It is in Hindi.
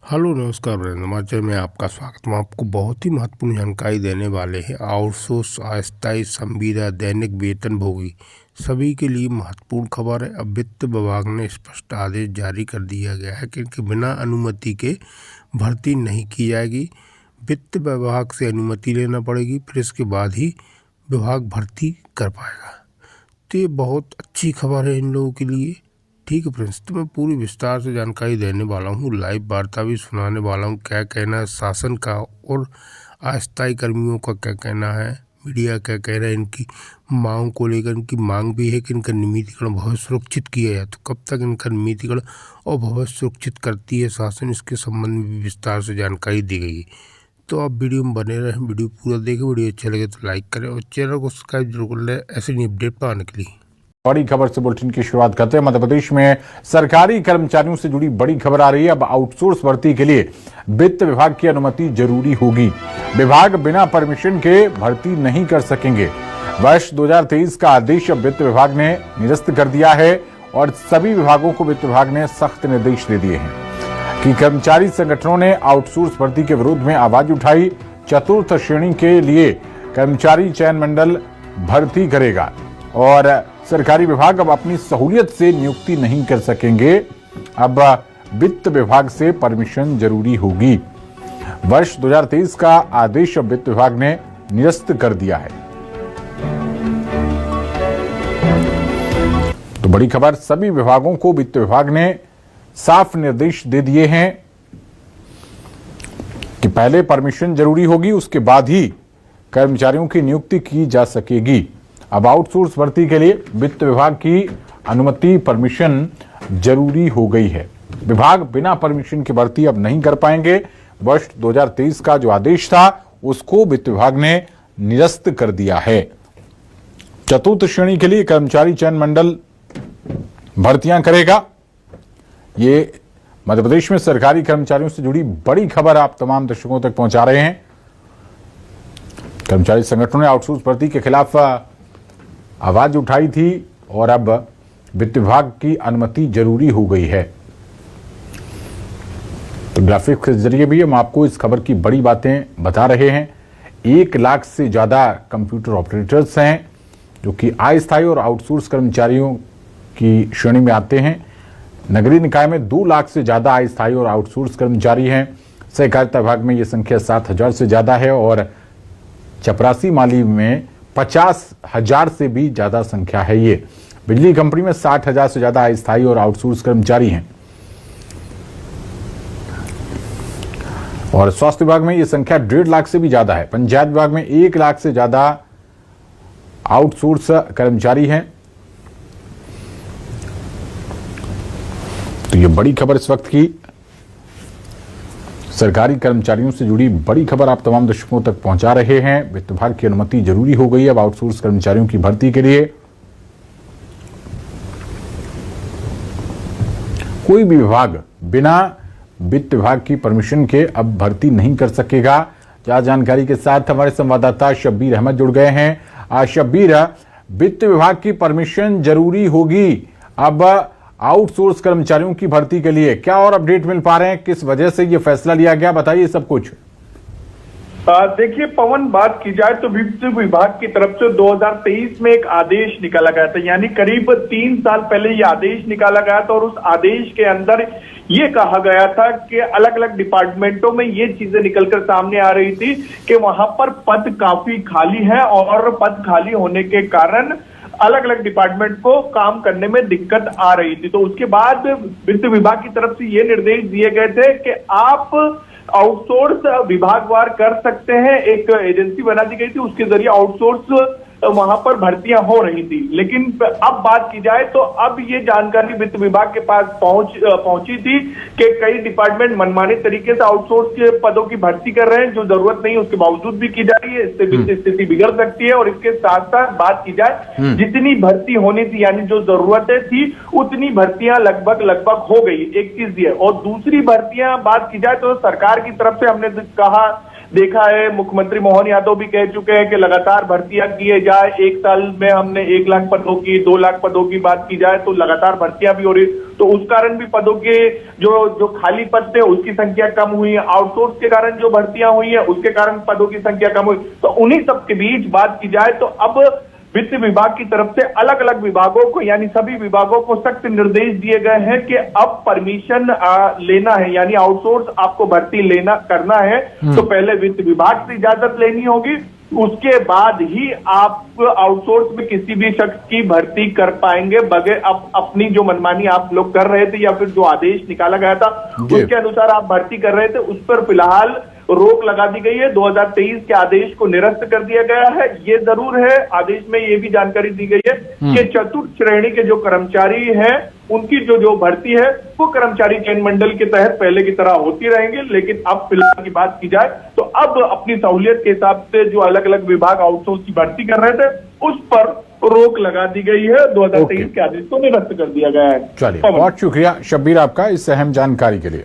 हेलो नमस्कार वीरेंद्र समाचार में आपका स्वागत। हम आपको बहुत ही महत्वपूर्ण जानकारी देने वाले हैं। आउटसोर्स अस्थायी संविदा दैनिक वेतनभोगी सभी के लिए महत्वपूर्ण खबर है। अब वित्त विभाग ने स्पष्ट आदेश जारी कर दिया गया है कि इनके बिना अनुमति के भर्ती नहीं की जाएगी। वित्त विभाग से अनुमति लेना पड़ेगी, फिर इसके बाद ही विभाग भर्ती कर पाएगा। तो ये बहुत अच्छी खबर है इन लोगों के लिए। ठीक है फ्रेंड्स, तो मैं पूरी विस्तार से जानकारी देने वाला हूँ, लाइव वार्ता भी सुनाने वाला हूँ। क्या कहना है शासन का और अस्थायी कर्मियों का क्या कहना है, मीडिया क्या कह रहा है इनकी मांग को लेकर। इनकी मांग भी है कि इनका नियमितीकरण भविष्य सुरक्षित किया जाए। तो कब तक इनका नियमितीकरण और भविष्य सुरक्षित करती है शासन, इसके संबंध में भी विस्तार से जानकारी दी गई है। तो आप वीडियो में बने रहें, वीडियो पूरा देखें। वीडियो अच्छा लगे तो लाइक करें और चैनल को सब्सक्राइब जरूर कर लें ऐसे नई अपडेट पाने के लिए। बड़ी खबर से बुलेटिन की शुरुआत करते हैं। मध्य प्रदेश में सरकारी कर्मचारियों से जुड़ी बड़ी खबर आ रही है। अब आउटसोर्स भर्ती के लिए वित्त विभाग की अनुमति जरूरी होगी। विभाग बिना परमिशन के भर्ती नहीं कर सकेंगे। वर्ष 2023 का आदेश अब वित्त विभाग ने निरस्त कर दिया है और सभी विभागों को वित्त विभाग ने सख्त निर्देश दे दिए हैं कि कर्मचारी संगठनों ने आउटसोर्स भर्ती के विरोध में आवाज उठाई। चतुर्थ श्रेणी के लिए कर्मचारी चयन मंडल भर्ती करेगा और सरकारी विभाग अब अपनी सहूलियत से नियुक्ति नहीं कर सकेंगे। अब वित्त विभाग से परमिशन जरूरी होगी। वर्ष 2023 का आदेश अब वित्त विभाग ने निरस्त कर दिया है। तो बड़ी खबर, सभी विभागों को वित्त विभाग ने साफ निर्देश दे दिए हैं कि पहले परमिशन जरूरी होगी, उसके बाद ही कर्मचारियों की नियुक्ति की जा सकेगी। अब आउटसोर्स भर्ती के लिए वित्त विभाग की अनुमति परमिशन जरूरी हो गई है। विभाग बिना परमिशन की भर्ती अब नहीं कर पाएंगे। वर्ष 2023 का जो आदेश था उसको वित्त विभाग ने निरस्त कर दिया है। चतुर्थ श्रेणी के लिए कर्मचारी चयन मंडल भर्तियां करेगा। ये मध्य प्रदेश में सरकारी कर्मचारियों से जुड़ी बड़ी खबर आप तमाम दर्शकों तक पहुंचा रहे हैं। कर्मचारी संगठनों ने आउटसोर्स भर्ती के खिलाफ आवाज उठाई थी और अब वित्त विभाग की अनुमति जरूरी हो गई है। तो ग्राफिक के जरिए भी हम आपको इस खबर की बड़ी बातें बता रहे हैं। 1 लाख से ज्यादा कंप्यूटर ऑपरेटर्स हैं जो कि अस्थायी और आउटसोर्स कर्मचारियों की श्रेणी में आते हैं। नगरीय निकाय में 2 लाख से ज्यादा अस्थायी और आउटसोर्स कर्मचारी हैं। सहकारिता विभाग में यह संख्या 7,000 से ज्यादा है और चपरासी माली में 50,000 से भी ज्यादा संख्या है। ये बिजली कंपनी में 60,000 से ज्यादा अस्थायी और आउटसोर्स कर्मचारी हैं और स्वास्थ्य विभाग में यह संख्या 1.5 लाख से भी ज्यादा है। पंचायत विभाग में 1 लाख से ज्यादा आउटसोर्स कर्मचारी हैं। तो ये बड़ी खबर इस वक्त की सरकारी कर्मचारियों से जुड़ी बड़ी खबर आप तमाम दर्शकों तक पहुंचा रहे हैं। वित्त विभाग की अनुमति जरूरी हो गई है अब आउटसोर्स कर्मचारियों की भर्ती के लिए। कोई भी विभाग बिना वित्त विभाग की परमिशन के अब भर्ती नहीं कर सकेगा। ज्यादा जानकारी के साथ हमारे संवाददाता शब्बीर अहमद जुड़ गए हैं। शब्बीर, वित्त विभाग की परमिशन जरूरी होगी अब आउटसोर्स कर्मचारियों की भर्ती के लिए, क्या और अपडेट मिल पा रहे हैं? किस वजह से यह फैसला लिया गया, बताइए सब कुछ। देखिए पवन, बात की जाए तो वित्त विभाग की तरफ से 2023 में एक आदेश निकाला गया था, यानी करीब 3 साल पहले ये आदेश निकाला गया था और उस आदेश के अंदर ये कहा गया था कि अलग अलग डिपार्टमेंटों में ये चीजें निकलकर सामने आ रही थी कि वहां पर पद काफी खाली है और पद खाली होने के कारण अलग अलग डिपार्टमेंट को काम करने में दिक्कत आ रही थी। तो उसके बाद वित्त विभाग की तरफ से ये निर्देश दिए गए थे कि आप आउटसोर्स विभागवार कर सकते हैं। एक एजेंसी बना दी गई थी, उसके जरिए आउटसोर्स वहां पर भर्तियां हो रही थी। लेकिन अब बात की जाए तो अब ये जानकारी वित्त विभाग के पास पहुंची थी कि कई डिपार्टमेंट मनमाने तरीके से आउटसोर्स के पदों की भर्ती कर रहे हैं, जो जरूरत नहीं उसके बावजूद भी की जा रही है। इससे वित्तीय स्थिति बिगड़ सकती है। और इसके साथ साथ बात की जाए, जितनी भर्ती होनी थी यानी जो जरूरतें थी उतनी भर्तियां लगभग हो गई। एक चीज ये, और दूसरी भर्तियां बात की जाए तो सरकार की तरफ से हमने कहा देखा है, मुख्यमंत्री मोहन यादव भी कह चुके हैं कि लगातार भर्तियां किए जाए। एक साल में हमने 1 लाख पदों की, 2 लाख पदों की बात की जाए तो लगातार भर्तियां भी हो रही, तो उस कारण भी पदों के जो खाली पद थे उसकी संख्या कम हुई है। आउटसोर्स के कारण जो भर्तियां हुई है उसके कारण पदों की संख्या कम हुई। तो उन्हीं सब के बीच बात की जाए तो अब वित्त विभाग की तरफ से अलग अलग विभागों को, यानी सभी विभागों को सख्त निर्देश दिए गए हैं कि अब परमिशन लेना है, यानी आउटसोर्स आपको भर्ती करना है तो पहले वित्त विभाग से इजाजत लेनी होगी, उसके बाद ही आप आउटसोर्स में किसी भी शख्स की भर्ती कर पाएंगे बगैर अपनी जो मनमानी आप लोग कर रहे थे या फिर जो आदेश निकाला गया था उसके अनुसार आप भर्ती कर रहे थे, उस पर फिलहाल रोक लगा दी गई है। 2023 के आदेश को निरस्त कर दिया गया है। ये जरूर है, आदेश में ये भी जानकारी दी गई है कि चतुर्थ श्रेणी के जो कर्मचारी हैं उनकी जो भर्ती है वो कर्मचारी चयन मंडल के तहत पहले की तरह होती रहेंगे, लेकिन अब फिलहाल की बात की जाए तो अब अपनी सहूलियत के हिसाब से जो अलग अलग विभाग आउटसोर्स की भर्ती कर रहे थे उस पर रोक लगा दी गई है। 2023 के आदेश को निरस्त कर दिया गया है। चलिए, बहुत शुक्रिया शब्बीर आपका इस अहम जानकारी के लिए।